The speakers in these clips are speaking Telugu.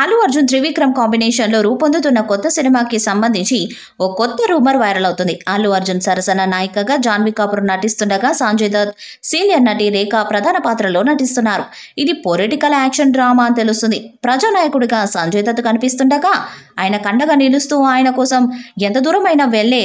అల్లు అర్జున్ త్రివిక్రమ్ కాంబినేషన్ లో రూపొందుతున్న కొత్త సినిమాకి సంబంధించి ఓ కొత్త రూమర్ వైరల్ అవుతుంది. అల్లు అర్జున్ సరసన నాయికగా జాన్వీ కపూర్ నటిస్తుండగా సంజయ్ దత్ సీనియర్ నటి రేఖ ప్రధాన పాత్రలో నటిస్తున్నారు. ఇది పొలిటికల్ యాక్షన్ డ్రామా అని తెలుస్తుంది. ప్రజానాయకుడిగా సంజయ్ దత్ కనిపిస్తుండగా ఆయన కండగా నిలుస్తూ ఆయన కోసం ఎంత దూరమైనా వెళ్లే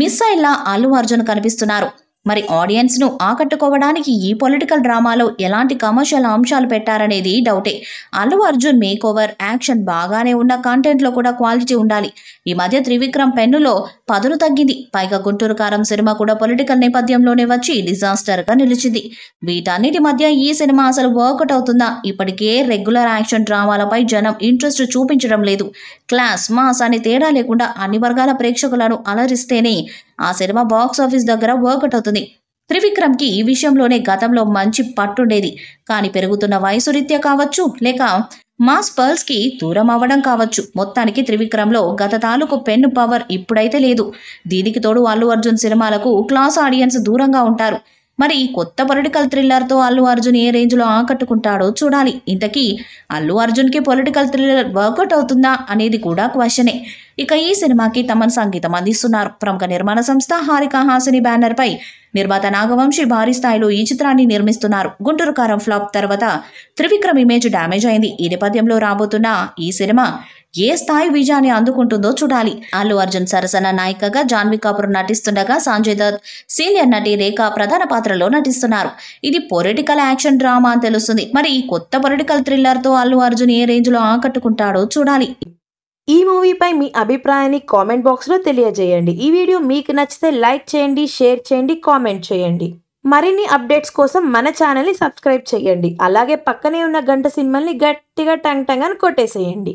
మిస్సైల్ లా అల్లు అర్జున్ కనిపిస్తున్నారు. మరి ఆడియన్స్ ను ఆకట్టుకోవడానికి ఈ పొలిటికల్ డ్రామాలో ఎలాంటి కమర్షియల్ అంశాలు పెట్టారనేది డౌటే. Allu Arjun make over action బాగానే ఉన్న కంటెంట్ లో కూడా క్వాలిటీ ఉండాలి. ఈ మధ్య త్రివిక్రమ్ పెన్నులో పదును తగ్గింది. పైగా గుంటూరు కారం సినిమా కూడా పొలిటికల్ నేపథ్యంలోనే వచ్చి డిజాస్టర్ గా నిలిచింది. వీటన్నిటి మధ్య ఈ సినిమా అసలు వర్కౌట్ అవుతుందా? ఇప్పటికే రెగ్యులర్ యాక్షన్ డ్రామాలపై జనం ఇంట్రెస్ట్ చూపించడం లేదు. క్లాస్ మాస్ అని తేడా లేకుండా అన్ని వర్గాల ప్రేక్షకులను అలరిస్తేనే ఆ సినిమా బాక్స్ ఆఫీస్ దగ్గర వర్కౌట్ అవుతుంది. త్రివిక్రమ్ కి ఈ విషయంలోనే గతంలో మంచి పట్టుండేది. కానీ పెరుగుతున్న వయసు రీత్యా కావచ్చు, లేక మాస్ పర్ల్స్ కి దూరం అవ్వడం కావచ్చు, మొత్తానికి త్రివిక్రమ్ లో గత తాలూకు పెన్ను పవర్ ఇప్పుడైతే లేదు. దీనికి తోడు అల్లు అర్జున్ సినిమాలకు క్లాస్ ఆడియన్స్ దూరంగా ఉంటారు. మరి ఈ కొత్త పొలిటికల్ థ్రిల్లర్ తో అల్లు అర్జున్ ఏ రేంజ్ లో ఆకట్టుకుంటాడో చూడాలి. ఇంతకీ అల్లు అర్జున్ కి పొలిటికల్ థ్రిల్లర్ వర్కౌట్ అవుతుందా అనేది కూడా క్వశ్చనే. ఇక ఈ సినిమాకి తమన్ సంగీతం అందిస్తున్నారు. ప్రముఖ నిర్మాణ సంస్థ హారిక హాసిని బ్యానర్ పై నిర్మాత నాగవంశి భారీ స్థాయిలో ఈ చిత్రాన్ని నిర్మిస్తున్నారు. గుంటూరు కారం ఫ్లాప్ తర్వాత త్రివిక్రమ్ ఇమేజ్ డ్యామేజ్ అయింది. ఈ నేపథ్యంలో రాబోతున్న ఈ సినిమా ఏ స్థాయి విజయాన్ని అందుకుంటుందో చూడాలి. అల్లు అర్జున్ సరసన నాయికగా జాన్వీ కపూర్ నటిస్తుండగా సంజయ్ దత్ సీనియర్ నటి రేఖ ప్రధాన పాత్రలో నటిస్తున్నారు. ఇది పొలిటికల్ యాక్షన్ డ్రామా అని తెలుస్తుంది. మరి ఈ కొత్త పొలిటికల్ థ్రిల్లర్ తో అల్లు అర్జున్ ఏ రేంజ్ లో ఆకట్టుకుంటాడో చూడాలి. ఈ మూవీపై మీ అభిప్రాయాన్ని కామెంట్ బాక్స్లో తెలియజేయండి. ఈ వీడియో మీకు నచ్చితే లైక్ చేయండి, షేర్ చేయండి, కామెంట్ చేయండి. మరిన్ని అప్డేట్స్ కోసం మన ఛానల్ని సబ్స్క్రైబ్ చేయండి. అలాగే పక్కనే ఉన్న గంట సింబల్ని గట్టిగా టంగ్ టంగ్ అని కొట్టేసేయండి.